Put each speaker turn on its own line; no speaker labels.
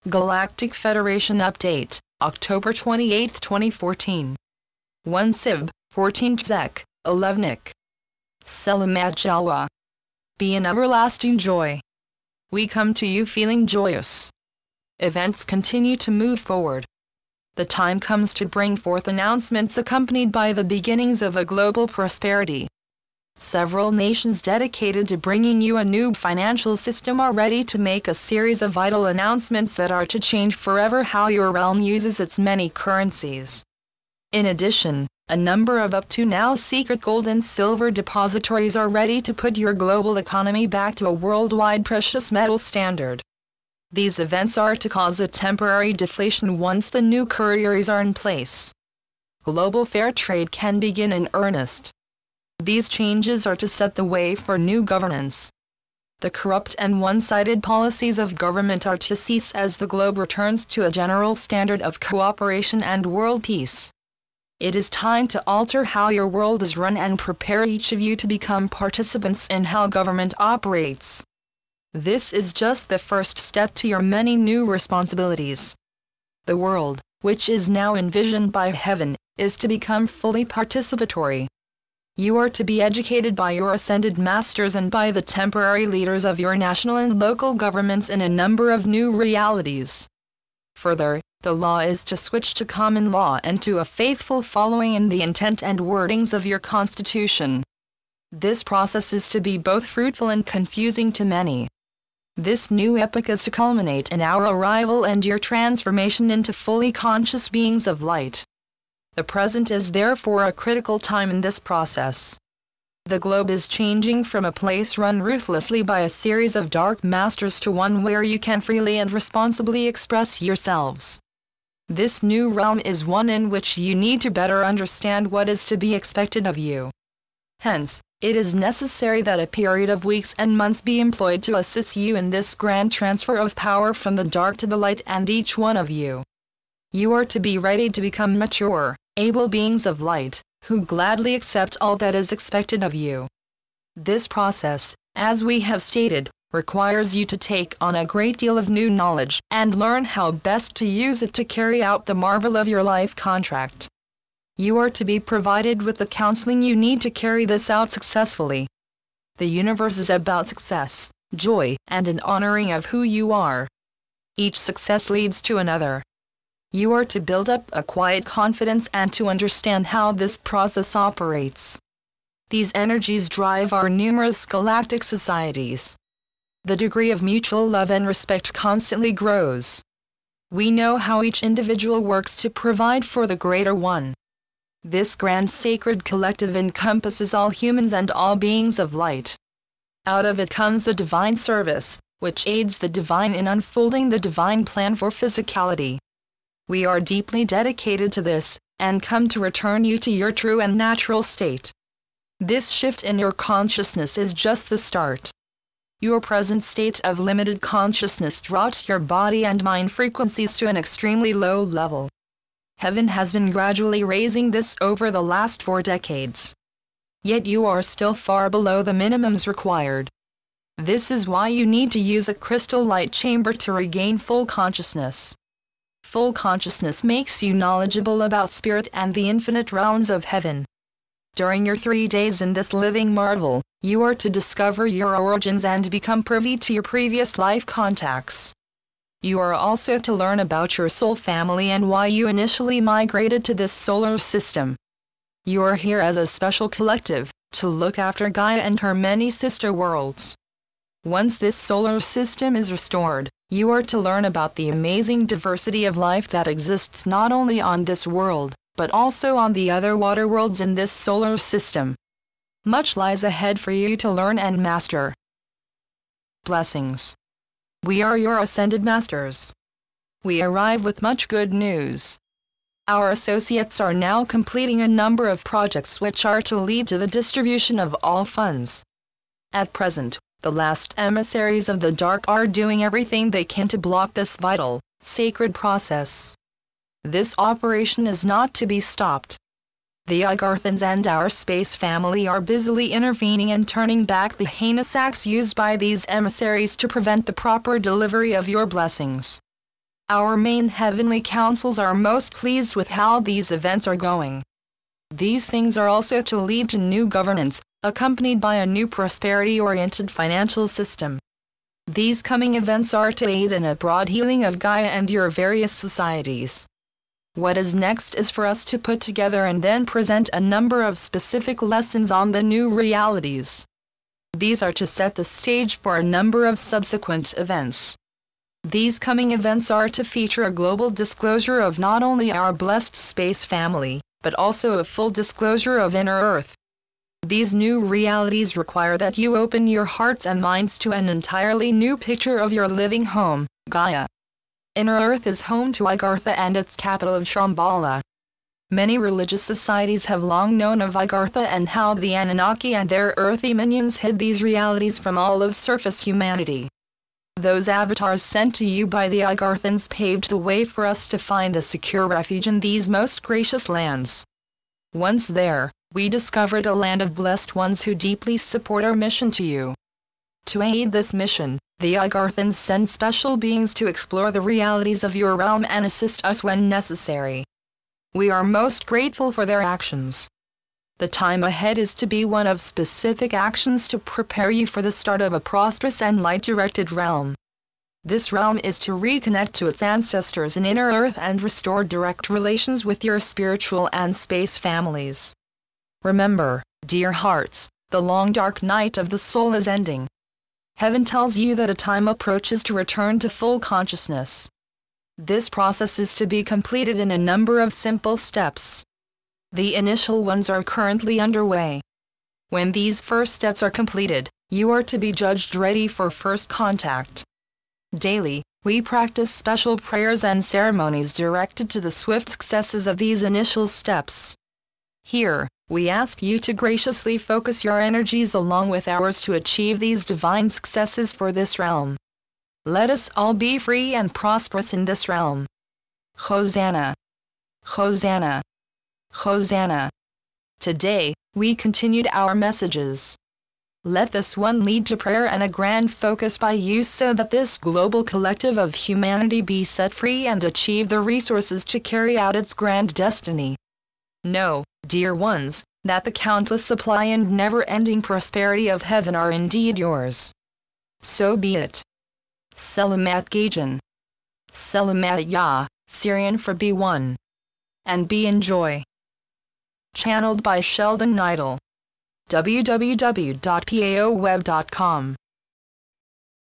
Galactic Federation Update, October 28, 2014. 1 Sib, 14 Tzek, 11ik. Selamat Jalwa. Be in everlasting joy. We come to you feeling joyous. Events continue to move forward. The time comes to bring forth announcements accompanied by the beginnings of a global prosperity. Several nations dedicated to bringing you a new financial system are ready to make a series of vital announcements that are to change forever how your realm uses its many currencies. In addition, a number of up to now secret gold and silver depositories are ready to put your global economy back to a worldwide precious metal standard. These events are to cause a temporary deflation once the new currencies are in place. Global fair trade can begin in earnest. These changes are to set the way for new governance. The corrupt and one-sided policies of government are to cease as the globe returns to a general standard of cooperation and world peace. It is time to alter how your world is run and prepare each of you to become participants in how government operates. This is just the first step to your many new responsibilities. The world, which is now envisioned by heaven, is to become fully participatory. You are to be educated by your ascended masters and by the temporary leaders of your national and local governments in a number of new realities. Further, the law is to switch to common law and to a faithful following in the intent and wordings of your constitution. This process is to be both fruitful and confusing to many. This new epoch is to culminate in our arrival and your transformation into fully conscious beings of light. The present is therefore a critical time in this process. The globe is changing from a place run ruthlessly by a series of dark masters to one where you can freely and responsibly express yourselves. This new realm is one in which you need to better understand what is to be expected of you. Hence, it is necessary that a period of weeks and months be employed to assist you in this grand transfer of power from the dark to the light, and each one of you. You are to be ready to become mature, able beings of light, who gladly accept all that is expected of you. This process, as we have stated, requires you to take on a great deal of new knowledge and learn how best to use it to carry out the marvel of your life contract. You are to be provided with the counseling you need to carry this out successfully. The universe is about success, joy, and an honoring of who you are. Each success leads to another. You are to build up a quiet confidence and to understand how this process operates. These energies drive our numerous galactic societies. The degree of mutual love and respect constantly grows. We know how each individual works to provide for the greater one. This grand sacred collective encompasses all humans and all beings of light. Out of it comes a divine service, which aids the divine in unfolding the divine plan for physicality. We are deeply dedicated to this, and come to return you to your true and natural state. This shift in your consciousness is just the start. Your present state of limited consciousness drops your body and mind frequencies to an extremely low level. Heaven has been gradually raising this over the last 4 decades. Yet you are still far below the minimums required. This is why you need to use a crystal light chamber to regain full consciousness. Full consciousness makes you knowledgeable about spirit and the infinite realms of heaven. During your 3 days in this living marvel, you are to discover your origins and become privy to your previous life contacts. You are also to learn about your soul family and why you initially migrated to this solar system. You are here as a special collective, to look after Gaia and her many sister worlds. Once this solar system is restored, you are to learn about the amazing diversity of life that exists not only on this world, but also on the other water worlds in this solar system. Much lies ahead for you to learn and master. Blessings. We are your ascended masters. We arrive with much good news. Our associates are now completing a number of projects which are to lead to the distribution of all funds. At present, the last emissaries of the dark are doing everything they can to block this vital, sacred process. This operation is not to be stopped. The Agarthans and our space family are busily intervening and turning back the heinous acts used by these emissaries to prevent the proper delivery of your blessings. Our main heavenly councils are most pleased with how these events are going. These things are also to lead to new governance, accompanied by a new prosperity-oriented financial system. These coming events are to aid in a broad healing of Gaia and your various societies. What is next is for us to put together and then present a number of specific lessons on the new realities. These are to set the stage for a number of subsequent events. These coming events are to feature a global disclosure of not only our blessed space family, but also a full disclosure of inner Earth. These new realities require that you open your hearts and minds to an entirely new picture of your living home, Gaia. Inner Earth is home to Igartha and its capital of Shambhala. Many religious societies have long known of Igartha and how the Anunnaki and their earthy minions hid these realities from all of surface humanity. Those avatars sent to you by the Igarthans paved the way for us to find a secure refuge in these most gracious lands. Once there, we discovered a land of blessed ones who deeply support our mission to you. To aid this mission, the Igarthans send special beings to explore the realities of your realm and assist us when necessary. We are most grateful for their actions. The time ahead is to be one of specific actions to prepare you for the start of a prosperous and light-directed realm. This realm is to reconnect to its ancestors in inner Earth and restore direct relations with your spiritual and space families. Remember, dear hearts, the long dark night of the soul is ending. Heaven tells you that a time approaches to return to full consciousness. This process is to be completed in a number of simple steps. The initial ones are currently underway. When these first steps are completed, you are to be judged ready for first contact. Daily, we practice special prayers and ceremonies directed to the swift successes of these initial steps. Here, we ask you to graciously focus your energies along with ours to achieve these divine successes for this realm. Let us all be free and prosperous in this realm. Hosanna! Hosanna! Hosanna! Today, we continued our messages. Let this one lead to prayer and a grand focus by you so that this global collective of humanity be set free and achieve the resources to carry out its grand destiny. Know, dear ones, that the countless supply and never-ending prosperity of heaven are indeed yours. So be it. Selamat Gajan. Selamat Ya, Syrian for B1. And be in joy. Channeled by Sheldon Neidl. www.paoweb.com